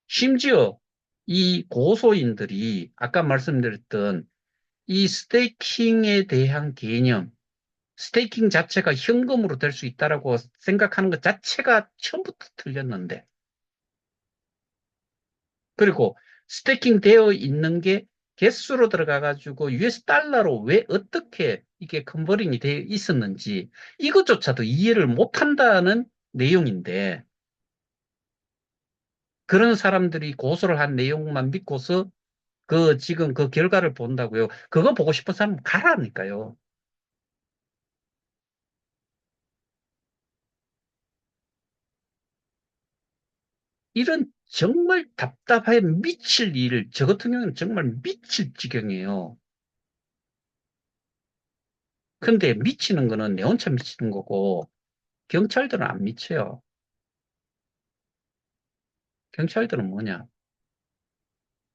심지어 이 고소인들이 아까 말씀드렸던 이 스테이킹에 대한 개념, 스테이킹 자체가 현금으로 될 수 있다라고 생각하는 것 자체가 처음부터 틀렸는데, 그리고 스테이킹 되어 있는 게 개수로 들어가가지고 US 달러로 왜 어떻게 이게 컨버링이 되어 있었는지 이것조차도 이해를 못한다는 내용인데, 그런 사람들이 고소를 한 내용만 믿고서 그 지금 그 결과를 본다고요. 그거 보고 싶은 사람 가라니까요. 이런 정말 답답해 미칠 일, 저 같은 경우는 정말 미칠 지경이에요. 근데 미치는 거는 내 혼자 미치는 거고, 경찰들은 안 미쳐요. 경찰들은 뭐냐?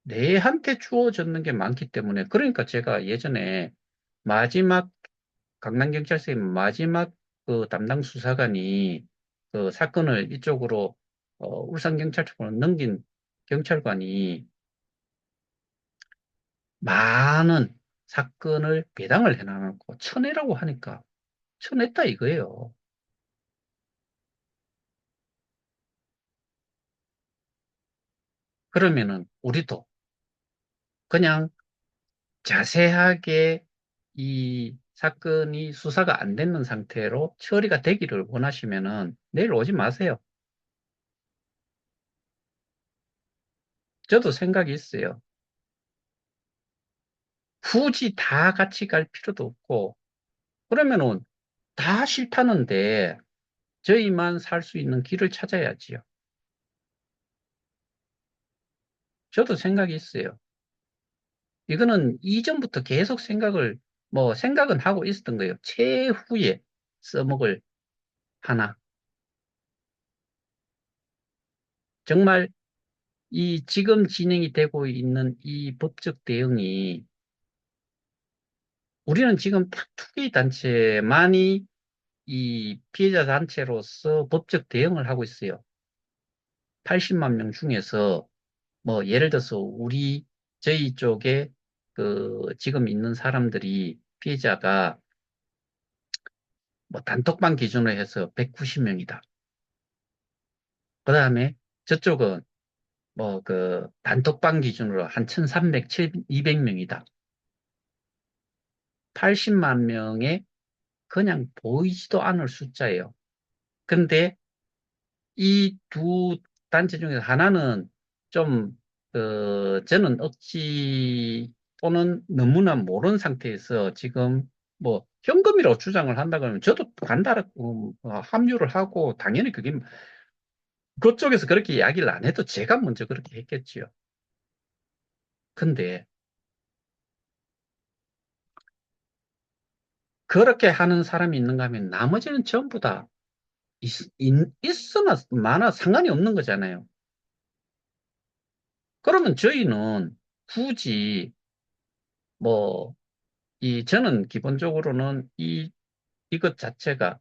내한테 주어졌는 게 많기 때문에, 그러니까 제가 예전에 마지막, 강남경찰서의 마지막 그 담당 수사관이 그 사건을 이쪽으로, 울산경찰청으로 넘긴 경찰관이 많은 사건을 배당을 해놔놓고 쳐내라고 하니까 쳐냈다 이거예요. 그러면은 우리도 그냥 자세하게 이 사건이 수사가 안 되는 상태로 처리가 되기를 원하시면은 내일 오지 마세요. 저도 생각이 있어요. 굳이 다 같이 갈 필요도 없고, 그러면은 다 싫다는데 저희만 살 수 있는 길을 찾아야지요. 저도 생각이 있어요. 이거는 이전부터 계속 생각은 하고 있었던 거예요. 최후에 써먹을 하나. 정말 이 지금 진행이 되고 있는 이 법적 대응이 우리는 지금 딱 두 개의 단체만이 이 피해자 단체로서 법적 대응을 하고 있어요. 80만 명 중에서 뭐 예를 들어서 저희 쪽에 그 지금 있는 사람들이 피해자가 뭐 단톡방 기준으로 해서 190명이다. 그 다음에 저쪽은 뭐 그 단톡방 기준으로 한 1300, 200명이다. 80만 명에 그냥 보이지도 않을 숫자예요. 근데 이 두 단체 중에서 하나는 좀, 저는 억지 또는 너무나 모르는 상태에서 지금 뭐 현금이라고 주장을 한다 그러면 저도 간다라고 합류를 하고 당연히 그게 그쪽에서 그렇게 이야기를 안 해도 제가 먼저 그렇게 했겠지요. 근데 그렇게 하는 사람이 있는가 하면 나머지는 전부 다 있으나 마나 상관이 없는 거잖아요. 그러면 저희는 굳이 뭐 저는 기본적으로는 이것 자체가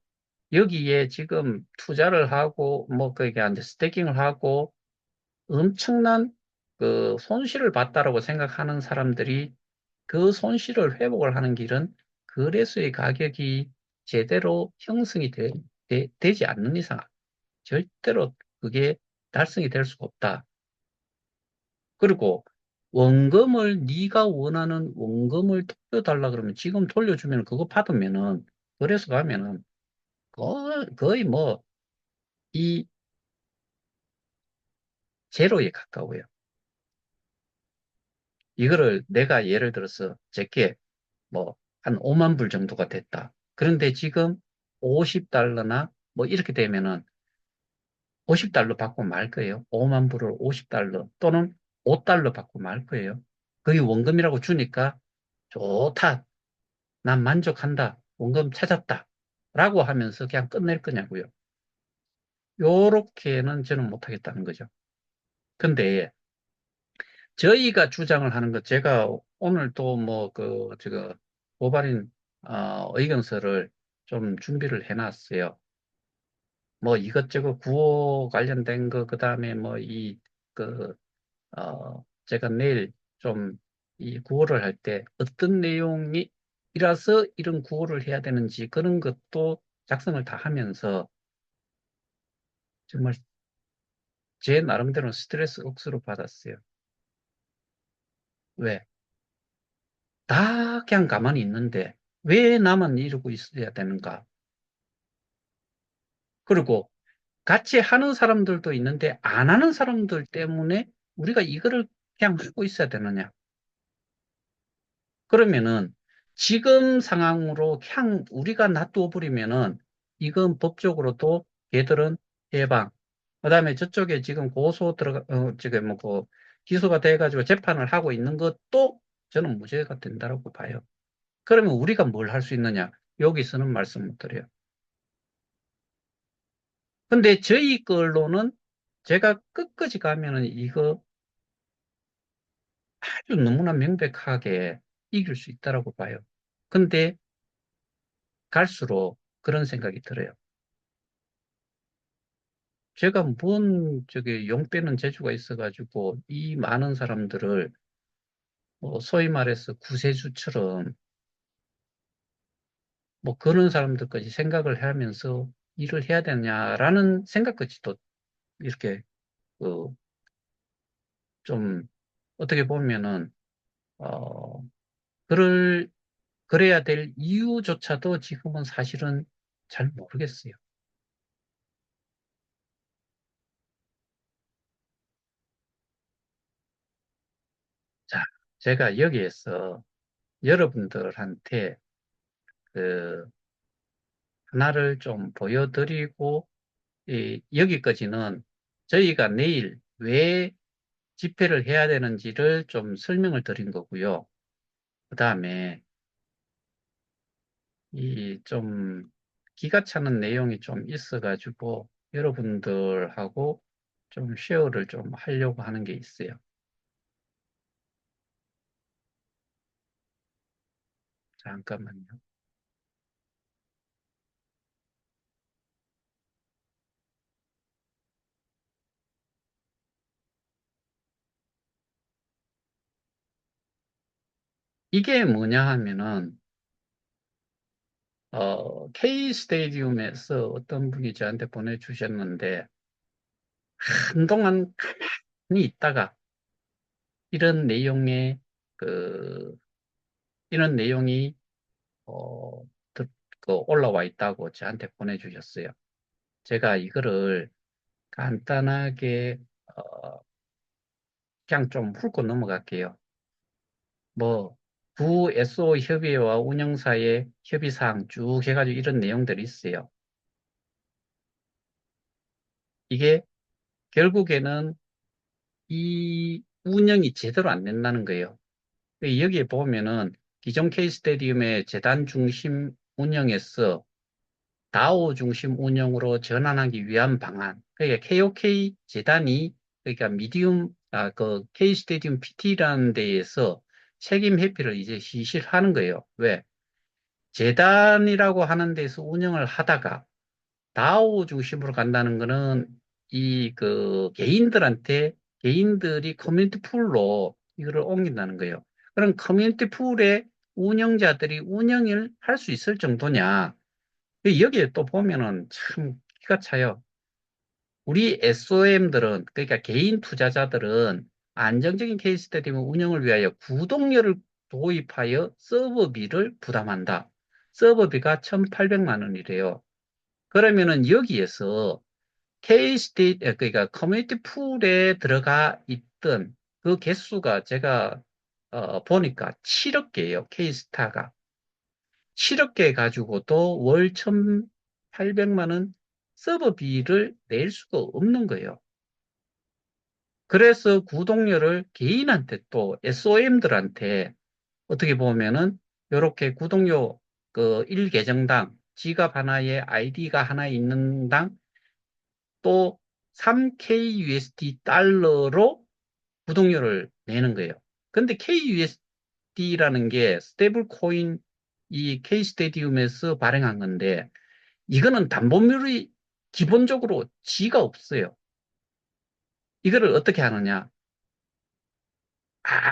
여기에 지금 투자를 하고 뭐 그게 안 돼, 스태킹을 하고 엄청난 그 손실을 봤다라고 생각하는 사람들이 그 손실을 회복을 하는 길은 거래소의 가격이 제대로 형성이 되지 않는 이상 절대로 그게 달성이 될 수가 없다. 그리고 네가 원하는 원금을 돌려달라 그러면 지금 돌려주면 그거 받으면은 그래서 가면은 거의 뭐 이 제로에 가까워요. 이거를 내가 예를 들어서 제게 뭐 한 5만 불 정도가 됐다. 그런데 지금 50달러나 뭐 이렇게 되면은 50달러 받고 말 거예요. 5만 불을 50달러 또는 5달러 받고 말 거예요. 그게 원금이라고 주니까 좋다. 난 만족한다. 원금 찾았다. 라고 하면서 그냥 끝낼 거냐고요. 요렇게는 저는 못하겠다는 거죠. 근데 저희가 주장을 하는 것, 제가 오늘 또 뭐, 제가 고발인 의견서를 좀 준비를 해놨어요. 뭐 이것저것 구호 관련된 거, 그다음에 뭐 제가 내일 좀 이 구호를 할 때 어떤 내용이 이라서 이런 구호를 해야 되는지 그런 것도 작성을 다 하면서 정말 제 나름대로 스트레스 억수로 받았어요. 왜? 다 그냥 가만히 있는데 왜 나만 이러고 있어야 되는가? 그리고 같이 하는 사람들도 있는데 안 하는 사람들 때문에 우리가 이거를 그냥 하고 있어야 되느냐? 그러면은 지금 상황으로 그냥 우리가 놔두어 버리면은 이건 법적으로도 걔들은 해방. 그다음에 저쪽에 지금 지금 기소가 돼가지고 재판을 하고 있는 것도 저는 무죄가 된다고 봐요. 그러면 우리가 뭘 할 수 있느냐? 여기서는 말씀 못 드려요. 근데 저희 걸로는 제가 끝까지 가면은 이거 아주 너무나 명백하게 이길 수 있다라고 봐요. 근데 갈수록 그런 생각이 들어요. 제가 용 빼는 재주가 있어가지고 이 많은 사람들을 소위 말해서 구세주처럼 뭐 그런 사람들까지 생각을 하면서 일을 해야 되냐라는 생각까지도 이렇게 어, 좀 어떻게 보면은 어, 그럴 그래야 될 이유조차도 지금은 사실은 잘 모르겠어요. 자, 제가 여기에서 여러분들한테 그 하나를 좀 보여드리고 여기까지는 저희가 내일 왜 집회를 해야 되는지를 좀 설명을 드린 거고요. 그 다음에 이 좀 기가 차는 내용이 좀 있어가지고 여러분들하고 좀 쉐어를 좀 하려고 하는 게 있어요. 잠깐만요. 이게 뭐냐 하면은 K 스테디움에서 어떤 분이 저한테 보내주셨는데 한동안 가만히 있다가 이런 내용의 그 이런 내용이 어, 듣- 올라와 있다고 저한테 보내주셨어요. 제가 이거를 간단하게 그냥 좀 훑고 넘어갈게요. 뭐 구 SO 협의회와 운영사의 협의사항 쭉 해가지고 이런 내용들이 있어요. 이게 결국에는 이 운영이 제대로 안 된다는 거예요. 여기에 보면은 기존 K스테디움의 재단 중심 운영에서 다오 중심 운영으로 전환하기 위한 방안. 그러니까 KOK 재단이 그러니까 K스테디움 PT라는 데에서 책임 회피를 이제 실시하는 거예요. 왜? 재단이라고 하는 데서 운영을 하다가 다오 중심으로 간다는 거는 개인들이 커뮤니티 풀로 이거를 옮긴다는 거예요. 그럼 커뮤니티 풀의 운영자들이 운영을 할 수 있을 정도냐? 여기에 또 보면은 참 기가 차요. 우리 SOM들은, 그러니까 개인 투자자들은 안정적인 케이스 스터디 운영을 위하여 구독료를 도입하여 서버비를 부담한다. 서버비가 1,800만 원이래요. 그러면은 여기에서 그러니까 커뮤니티 풀에 들어가 있던 그 개수가 제가 보니까 7억 개예요. K스타가. 7억 개 가지고도 월 1,800만 원 서버비를 낼 수가 없는 거예요. 그래서 구독료를 개인한테 또 SOM들한테 어떻게 보면은 이렇게 구독료 그 1계정당 지갑 하나에 아이디가 하나 있는 당 또 3KUSD 달러로 구독료를 내는 거예요. 근데 KUSD라는 게 스테이블 코인 이 K스테디움에서 발행한 건데, 이거는 담보물이 기본적으로 지가 없어요. 이거를 어떻게 하느냐?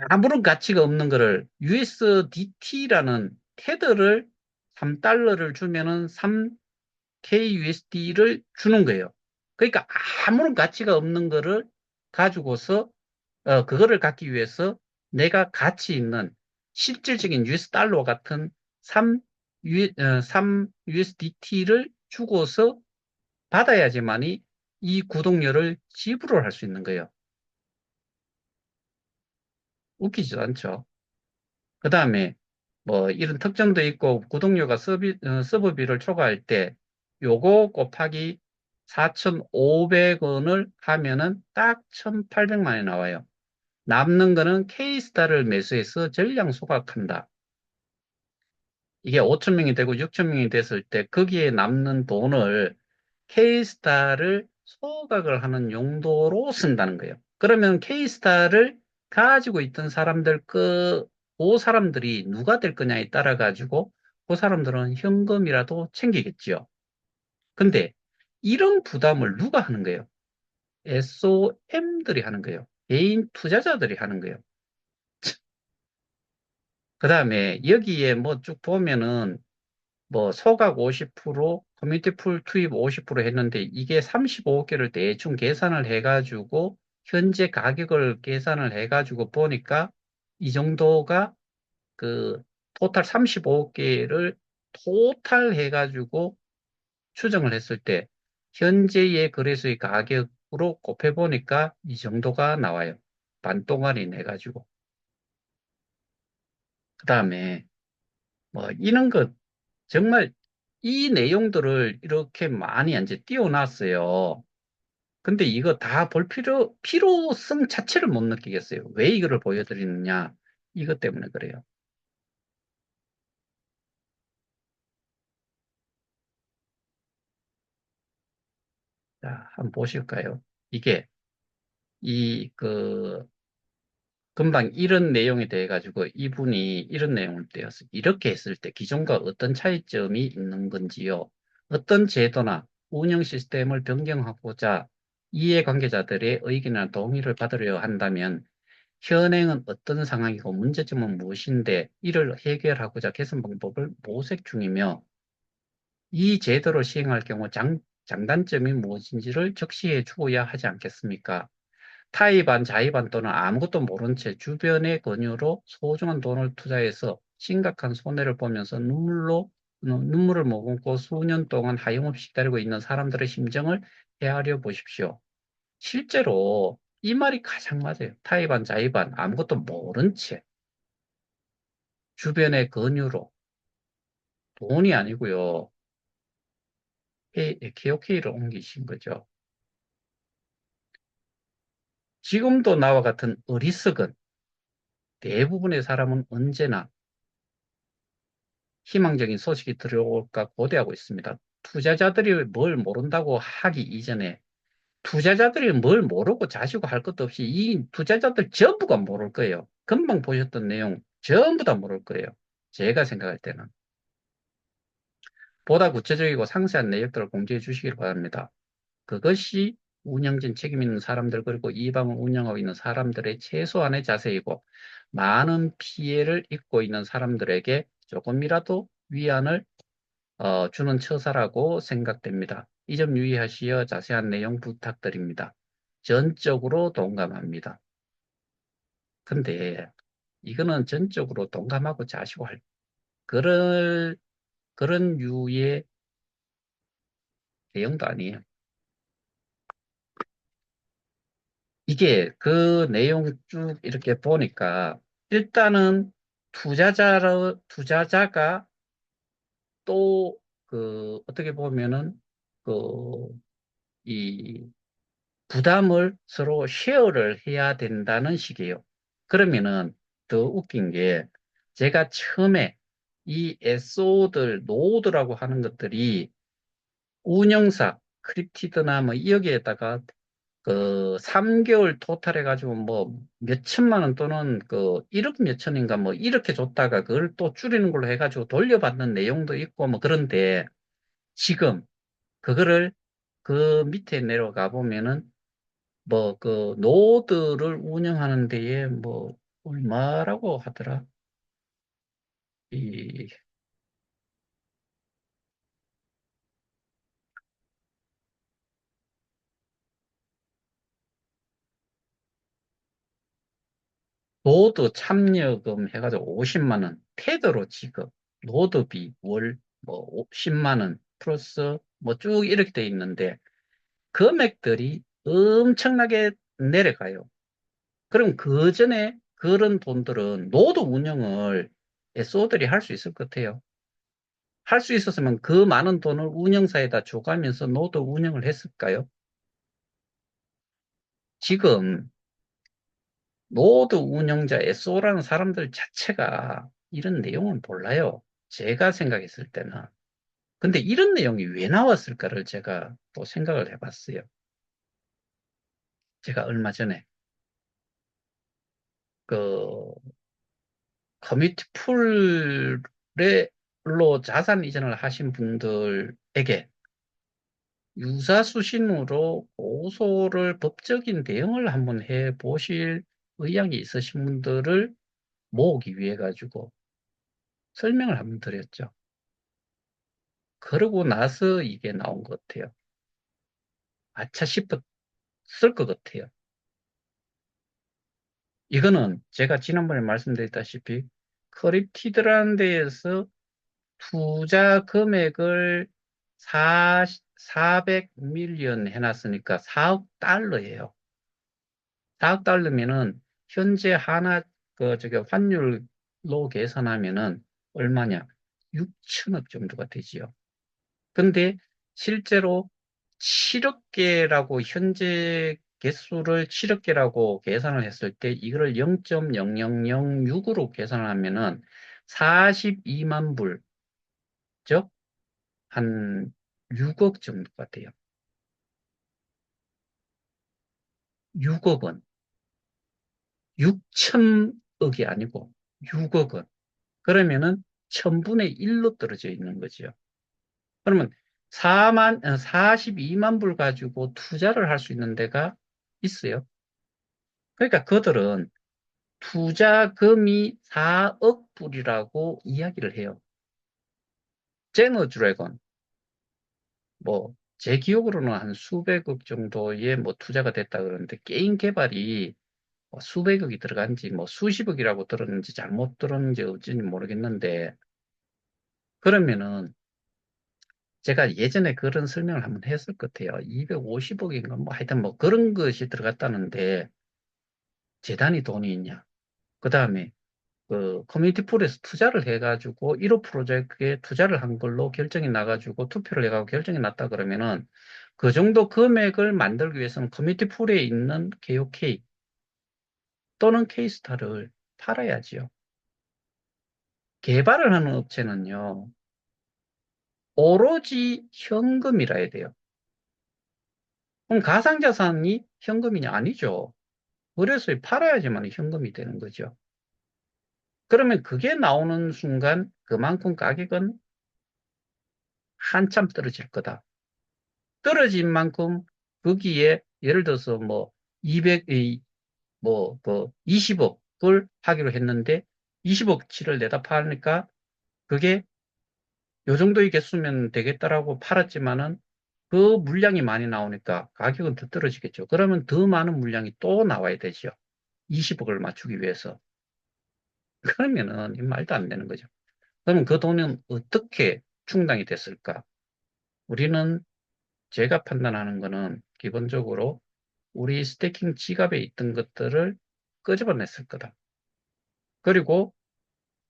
아무런 가치가 없는 거를 USDT라는 테더를 3달러를 주면은 3KUSD를 주는 거예요. 그러니까 아무런 가치가 없는 거를 가지고서 그거를 갖기 위해서 내가 가치 있는 실질적인 US 달러 같은 3 USDT를 주고서 받아야지만이 이 구독료를 지불을 할 수 있는 거예요. 웃기지도 않죠. 그 다음에 뭐 이런 특정도 있고 구독료가 서버비를 초과할 때 요거 곱하기 4,500원을 하면은 딱 1,800만 원이 나와요. 남는 거는 K스타를 매수해서 전량 소각한다. 이게 5,000명이 되고 6,000명이 됐을 때 거기에 남는 돈을 K스타를 소각을 하는 용도로 쓴다는 거예요. 그러면 K스타를 가지고 있던 그 사람들이 누가 될 거냐에 따라 가지고 그 사람들은 현금이라도 챙기겠지요. 근데 이런 부담을 누가 하는 거예요? SOM들이 하는 거예요. 개인 투자자들이 하는 거예요. 그 다음에 여기에 뭐 쭉 보면은 뭐 소각 50%, 커뮤니티 풀 투입 50% 했는데 이게 35개를 대충 계산을 해가지고 현재 가격을 계산을 해가지고 보니까 이 정도가 그 토탈 35개를 토탈 해가지고 추정을 했을 때 현재의 거래소의 가격으로 곱해보니까 이 정도가 나와요. 반동아리 내가지고. 그 다음에 뭐 이런 것 정말 이 내용들을 이렇게 많이 이제 띄워놨어요. 근데 이거 다 볼 필요성 자체를 못 느끼겠어요. 왜 이거를 보여드리느냐? 이것 때문에 그래요. 자, 한번 보실까요? 이게, 금방 이런 내용에 대해 가지고 이분이 이런 내용을 떼었어요. 이렇게 했을 때 기존과 어떤 차이점이 있는 건지요. 어떤 제도나 운영 시스템을 변경하고자 이해관계자들의 의견이나 동의를 받으려 한다면 현행은 어떤 상황이고 문제점은 무엇인데 이를 해결하고자 개선 방법을 모색 중이며 이 제도를 시행할 경우 장단점이 무엇인지를 적시해 주어야 하지 않겠습니까? 타의반, 자의반 또는 아무것도 모른 채 주변의 권유로 소중한 돈을 투자해서 심각한 손해를 보면서 눈물을 머금고 수년 동안 하염없이 기다리고 있는 사람들의 심정을 헤아려 보십시오. 실제로 이 말이 가장 맞아요. 타의반, 자의반, 아무것도 모른 채 주변의 권유로 돈이 아니고요. KOK를 옮기신 거죠. 지금도 나와 같은 어리석은 대부분의 사람은 언제나 희망적인 소식이 들어올까 고대하고 있습니다. 투자자들이 뭘 모른다고 하기 이전에 투자자들이 뭘 모르고 자시고 할 것도 없이 이 투자자들 전부가 모를 거예요. 금방 보셨던 내용 전부 다 모를 거예요. 제가 생각할 때는. 보다 구체적이고 상세한 내역들을 공개해 주시길 바랍니다. 그것이 운영진 책임 있는 사람들 그리고 이 방을 운영하고 있는 사람들의 최소한의 자세이고 많은 피해를 입고 있는 사람들에게 조금이라도 위안을 주는 처사라고 생각됩니다. 이 점 유의하시어 자세한 내용 부탁드립니다. 전적으로 동감합니다. 근데 이거는 전적으로 동감하고 자시고 그럴, 그런 유의 내용도 아니에요. 이게 그 내용 쭉 이렇게 보니까 일단은 투자자가 또 어떻게 보면은 그, 이 부담을 서로 쉐어를 해야 된다는 식이에요. 그러면은 더 웃긴 게 제가 처음에 이 SO들, 노드라고 하는 것들이 운영사, 크립티드나 뭐 여기에다가 그 3개월 토탈 해가지고 뭐 몇천만 원 또는 그 1억 몇천인가 뭐 이렇게 줬다가 그걸 또 줄이는 걸로 해가지고 돌려받는 내용도 있고 뭐 그런데 지금 그거를 그 밑에 내려가 보면은 뭐 그 노드를 운영하는 데에 뭐 얼마라고 하더라. 이 노드 참여금 해가지고 50만 원 테더로 지급, 노드비 월 뭐 10만 원 플러스 뭐 쭉 이렇게 돼 있는데 금액들이 엄청나게 내려가요. 그럼 그 전에 그런 돈들은 노드 운영을 SO들이 할 수 있을 것 같아요. 할 수 있었으면 그 많은 돈을 운영사에다 줘가면서 노드 운영을 했을까요? 지금 노드 운영자 SO라는 사람들 자체가 이런 내용은 몰라요. 제가 생각했을 때는. 근데 이런 내용이 왜 나왔을까를 제가 또 생각을 해봤어요. 제가 얼마 전에 그 커뮤니티 풀로 자산 이전을 하신 분들에게 유사수신으로 고소를 법적인 대응을 한번 해 보실 의향이 있으신 분들을 모으기 위해 가지고 설명을 한번 드렸죠. 그러고 나서 이게 나온 것 같아요. 아차 싶었을 것 같아요. 이거는 제가 지난번에 말씀드렸다시피 크립티드라는 데에서 투자 금액을 400 밀리언 해놨으니까 4억 달러예요. 4억 달러면은 현재 하나 저기 환율로 계산하면은 얼마냐? 6천억 정도가 되지요. 근데 실제로 7억 개라고 현재 개수를 7억 개라고 계산을 했을 때 이거를 0.0006으로 계산하면은 42만 불, 즉 한 6억 정도가 돼요. 6억 원. 6천억이 아니고 6억 원. 그러면은 천분의 1로 떨어져 있는 거죠. 그러면 42만 불 가지고 투자를 할 수 있는 데가 있어요. 그러니까 그들은 투자금이 4억 불이라고 이야기를 해요. 제너 드래곤, 뭐, 제 기억으로는 한 수백억 정도의 뭐 투자가 됐다 그러는데 게임 개발이 뭐 수백억이 들어간지 뭐 수십억이라고 들었는지 잘못 들었는지 어찌인지 모르겠는데 그러면은 제가 예전에 그런 설명을 한번 했을 것 같아요. 250억인가 뭐 하여튼 뭐 그런 것이 들어갔다는데 재단이 돈이 있냐. 그 다음에 그 커뮤니티 풀에서 투자를 해가지고 1호 프로젝트에 투자를 한 걸로 결정이 나가지고 투표를 해가지고 결정이 났다 그러면은 그 정도 금액을 만들기 위해서는 커뮤니티 풀에 있는 KOK 또는 K스타를 팔아야지요. 개발을 하는 업체는요, 오로지 현금이라 해야 돼요. 그럼 가상자산이 현금이냐? 아니죠. 그래서 팔아야지만 현금이 되는 거죠. 그러면 그게 나오는 순간 그만큼 가격은 한참 떨어질 거다. 떨어진 만큼 거기에 예를 들어서 뭐 200, 뭐, 그 20억을 하기로 했는데 20억치를 내다 파니까 그게 요 정도의 개수면 되겠다라고 팔았지만은 그 물량이 많이 나오니까 가격은 더 떨어지겠죠. 그러면 더 많은 물량이 또 나와야 되죠. 20억을 맞추기 위해서. 그러면은 말도 안 되는 거죠. 그러면 그 돈은 어떻게 충당이 됐을까? 우리는 제가 판단하는 거는 기본적으로 우리 스테이킹 지갑에 있던 것들을 끄집어냈을 거다. 그리고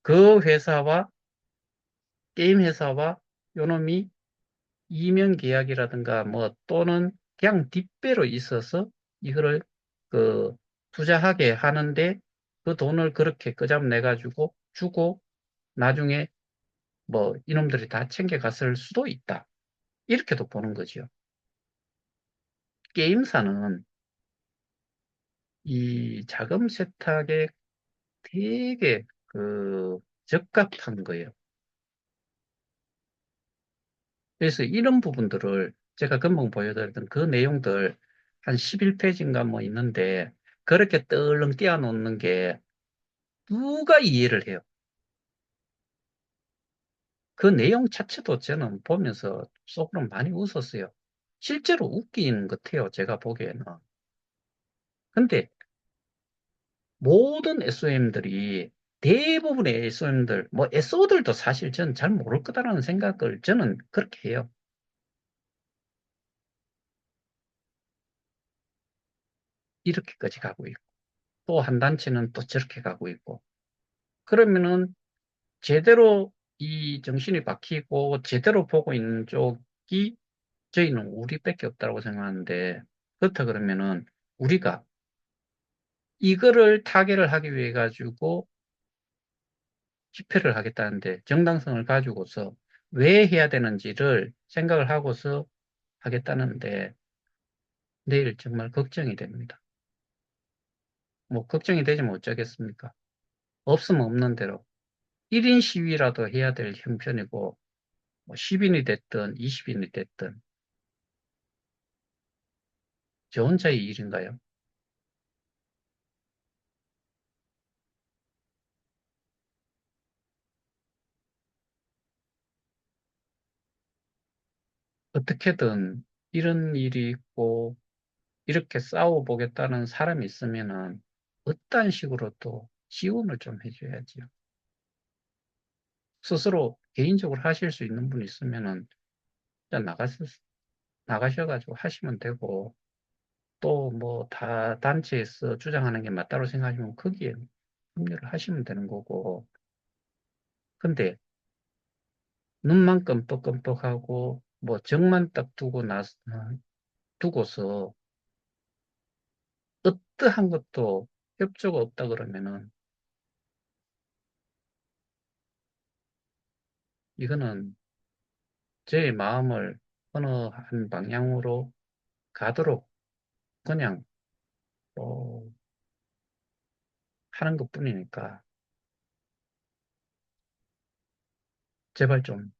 그 회사와 게임 회사와 요놈이 이면 계약이라든가 뭐 또는 그냥 뒷배로 있어서 이거를 그 투자하게 하는데 그 돈을 그렇게 끄잡내 가지고 주고 나중에 뭐 이놈들이 다 챙겨갔을 수도 있다. 이렇게도 보는 거죠. 게임사는 이 자금 세탁에 되게 적합한 거예요. 그래서 이런 부분들을 제가 금방 보여드렸던 그 내용들 한 11페이지인가 뭐 있는데 그렇게 떨렁 띄워놓는 게 누가 이해를 해요? 그 내용 자체도 저는 보면서 속으로 많이 웃었어요. 실제로 웃긴 것 같아요, 제가 보기에는. 근데 모든 SOM들이 대부분의 SOM들, 뭐 SO들도 사실 저는 잘 모를 거다라는 생각을 저는 그렇게 해요. 이렇게까지 가고 있고 또 한 단체는 또 저렇게 가고 있고 그러면은 제대로 이 정신이 박히고 제대로 보고 있는 쪽이 저희는 우리밖에 없다고 생각하는데 그렇다 그러면은 우리가 이거를 타개를 하기 위해 가지고 집회를 하겠다는데 정당성을 가지고서 왜 해야 되는지를 생각을 하고서 하겠다는데 내일 정말 걱정이 됩니다. 뭐 걱정이 되지면 어쩌겠습니까? 없으면 없는 대로 1인 시위라도 해야 될 형편이고 뭐 10인이 됐든 20인이 됐든 저 혼자의 일인가요? 어떻게든 이런 일이 있고 이렇게 싸워보겠다는 사람이 있으면은 어떤 식으로 또 지원을 좀 해줘야지요. 스스로 개인적으로 하실 수 있는 분 있으면은 그냥 나가셔가지고 하시면 되고 또 뭐 다 단체에서 주장하는 게 맞다고 생각하시면 거기에 합류를 하시면 되는 거고 근데 눈만 끔뻑끔뻑하고 뭐 정만 딱 두고서 어떠한 것도 협조가 없다 그러면은 이거는 제 마음을 어느 한 방향으로 가도록 그냥 어, 하는 것뿐이니까 제발 좀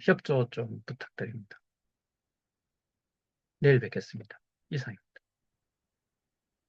협조 좀 부탁드립니다. 내일 뵙겠습니다. 이상.